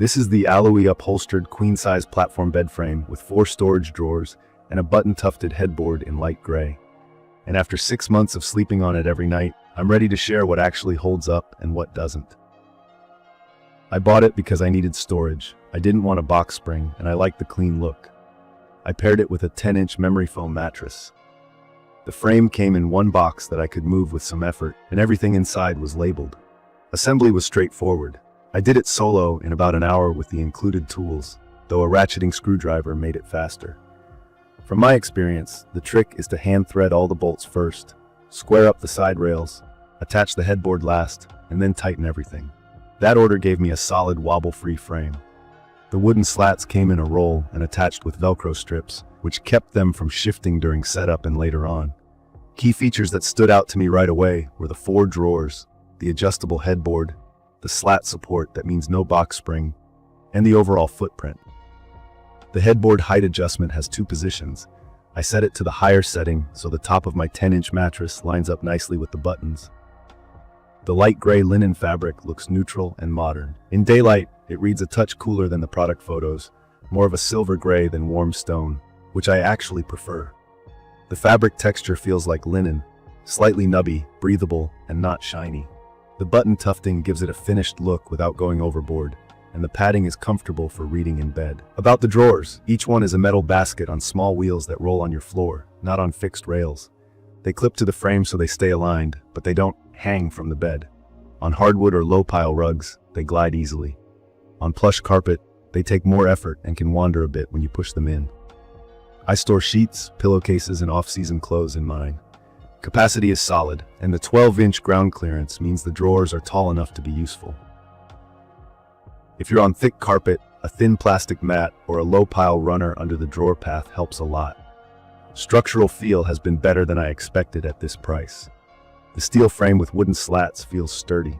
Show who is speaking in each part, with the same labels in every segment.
Speaker 1: This is the Allewie upholstered queen-size platform bed frame with 4 storage drawers and a button-tufted headboard in light gray. And after 6 months of sleeping on it every night, I'm ready to share what actually holds up and what doesn't. I bought it because I needed storage. I didn't want a box spring, and I liked the clean look. I paired it with a 10-inch memory foam mattress. The frame came in one box that I could move with some effort, and everything inside was labeled. Assembly was straightforward. I did it solo in about an hour with the included tools, though a ratcheting screwdriver made it faster. From my experience, the trick is to hand thread all the bolts first, square up the side rails, attach the headboard last, and then tighten everything. That order gave me a solid wobble-free frame. The wooden slats came in a roll and attached with Velcro strips, which kept them from shifting during setup and later on. Key features that stood out to me right away were the 4 drawers, the adjustable headboard, the slat support that means no box spring, and the overall footprint. The headboard height adjustment has 2 positions. I set it to the higher setting so the top of my 10-inch mattress lines up nicely with the buttons. The light gray linen fabric looks neutral and modern. In daylight, it reads a touch cooler than the product photos, more of a silver gray than warm stone, which I actually prefer. The fabric texture feels like linen, slightly nubby, breathable, and not shiny. The button tufting gives it a finished look without going overboard, and the padding is comfortable for reading in bed. About the drawers, each one is a metal basket on small wheels that roll on your floor, not on fixed rails. They clip to the frame so they stay aligned, but they don't hang from the bed. On hardwood or low-pile rugs, they glide easily. On plush carpet, they take more effort and can wander a bit when you push them in. I store sheets, pillowcases, and off-season clothes in mine. Capacity is solid, and the 12-inch ground clearance means the drawers are tall enough to be useful. If you're on thick carpet, a thin plastic mat or a low-pile runner under the drawer path helps a lot. Structural feel has been better than I expected at this price. The steel frame with wooden slats feels sturdy.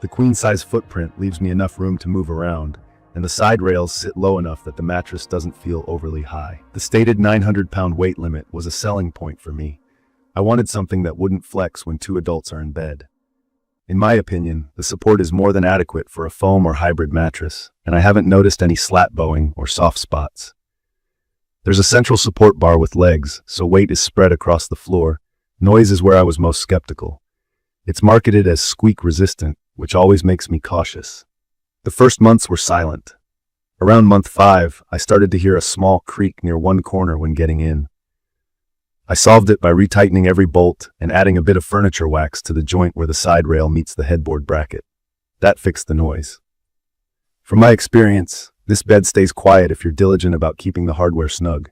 Speaker 1: The queen-size footprint leaves me enough room to move around, and the side rails sit low enough that the mattress doesn't feel overly high. The stated 900-pound weight limit was a selling point for me. I wanted something that wouldn't flex when 2 adults are in bed. In my opinion, the support is more than adequate for a foam or hybrid mattress, and I haven't noticed any slat bowing or soft spots. There's a central support bar with legs, so weight is spread across the floor. Noise is where I was most skeptical. It's marketed as squeak resistant, which always makes me cautious. The first months were silent. Around month 5, I started to hear a small creak near one corner when getting in. I solved it by retightening every bolt and adding a bit of furniture wax to the joint where the side rail meets the headboard bracket. That fixed the noise. From my experience, this bed stays quiet if you're diligent about keeping the hardware snug.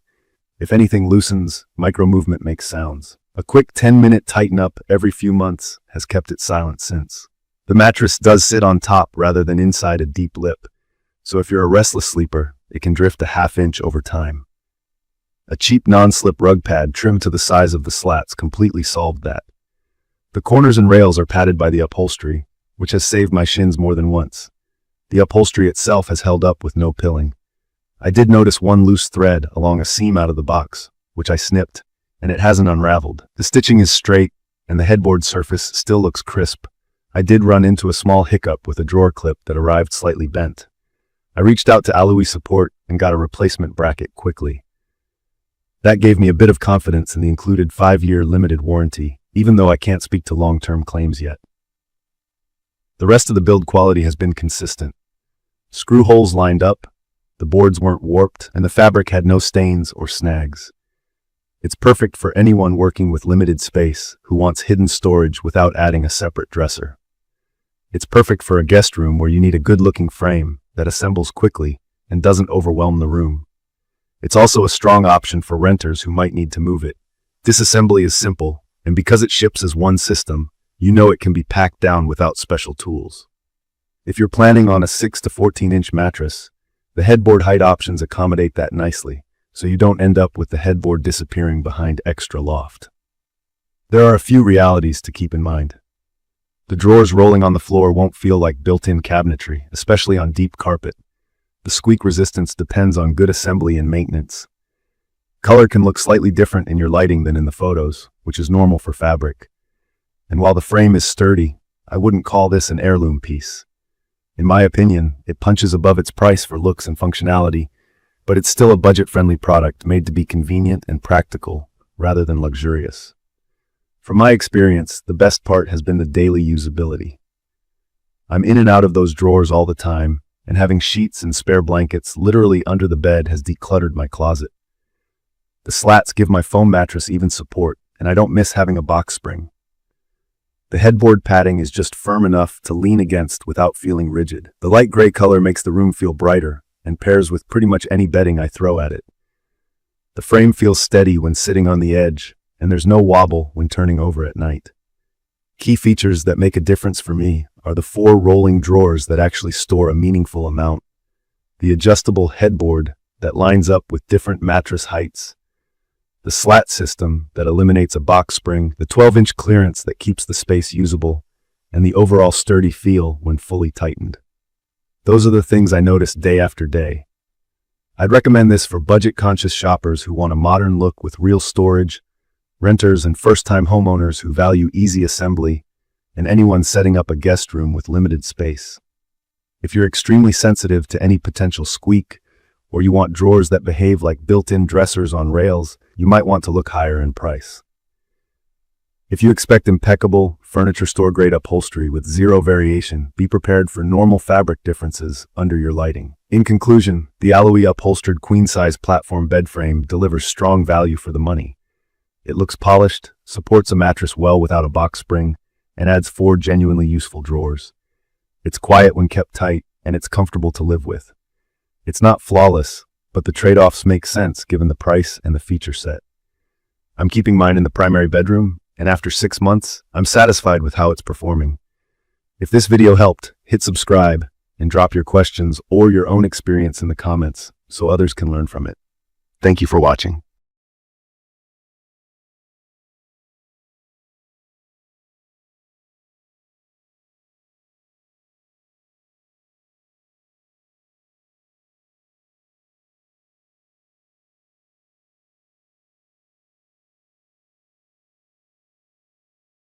Speaker 1: If anything loosens, micro-movement makes sounds. A quick 10-minute tighten-up every few months has kept it silent since. The mattress does sit on top rather than inside a deep lip, so if you're a restless sleeper, it can drift a half-inch over time. A cheap non-slip rug pad trimmed to the size of the slats completely solved that. The corners and rails are padded by the upholstery, which has saved my shins more than once. The upholstery itself has held up with no pilling. I did notice one loose thread along a seam out of the box, which I snipped, and it hasn't unraveled. The stitching is straight, and the headboard surface still looks crisp. I did run into a small hiccup with a drawer clip that arrived slightly bent. I reached out to Allewie support and got a replacement bracket quickly. That gave me a bit of confidence in the included 5-year limited warranty, even though I can't speak to long-term claims yet. The rest of the build quality has been consistent. Screw holes lined up, the boards weren't warped, and the fabric had no stains or snags. It's perfect for anyone working with limited space who wants hidden storage without adding a separate dresser. It's perfect for a guest room where you need a good-looking frame that assembles quickly and doesn't overwhelm the room. It's also a strong option for renters who might need to move it. Disassembly is simple, and because it ships as one system, you know it can be packed down without special tools. If you're planning on a 6 to 14-inch mattress, the headboard height options accommodate that nicely, so you don't end up with the headboard disappearing behind extra loft. There are a few realities to keep in mind. The drawers rolling on the floor won't feel like built-in cabinetry, especially on deep carpet. The squeak resistance depends on good assembly and maintenance. Color can look slightly different in your lighting than in the photos, which is normal for fabric. And while the frame is sturdy, I wouldn't call this an heirloom piece. In my opinion, it punches above its price for looks and functionality, but it's still a budget-friendly product made to be convenient and practical rather than luxurious. From my experience, the best part has been the daily usability. I'm in and out of those drawers all the time, and having sheets and spare blankets literally under the bed has decluttered my closet. The slats give my foam mattress even support, and I don't miss having a box spring. The headboard padding is just firm enough to lean against without feeling rigid. The light gray color makes the room feel brighter and pairs with pretty much any bedding I throw at it. The frame feels steady when sitting on the edge, and there's no wobble when turning over at night. Key features that make a difference for me are the 4 rolling drawers that actually store a meaningful amount, the adjustable headboard that lines up with different mattress heights, the slat system that eliminates a box spring, the 12-inch clearance that keeps the space usable, and the overall sturdy feel when fully tightened. Those are the things I notice day after day. I'd recommend this for budget-conscious shoppers who want a modern look with real storage, renters and first-time homeowners who value easy assembly, and anyone setting up a guest room with limited space. If you're extremely sensitive to any potential squeak, or you want drawers that behave like built-in dressers on rails, you might want to look higher in price. If you expect impeccable, furniture store-grade upholstery with zero variation, be prepared for normal fabric differences under your lighting. In conclusion, the Allewie upholstered queen-size platform bed frame delivers strong value for the money. It looks polished, supports a mattress well without a box spring, and adds 4 genuinely useful drawers. It's quiet when kept tight, and it's comfortable to live with. It's not flawless, but the trade-offs make sense given the price and the feature set. I'm keeping mine in the primary bedroom, and after 6 months, I'm satisfied with how it's performing. If this video helped, hit subscribe and drop your questions or your own experience in the comments so others can learn from it. Thank you for watching.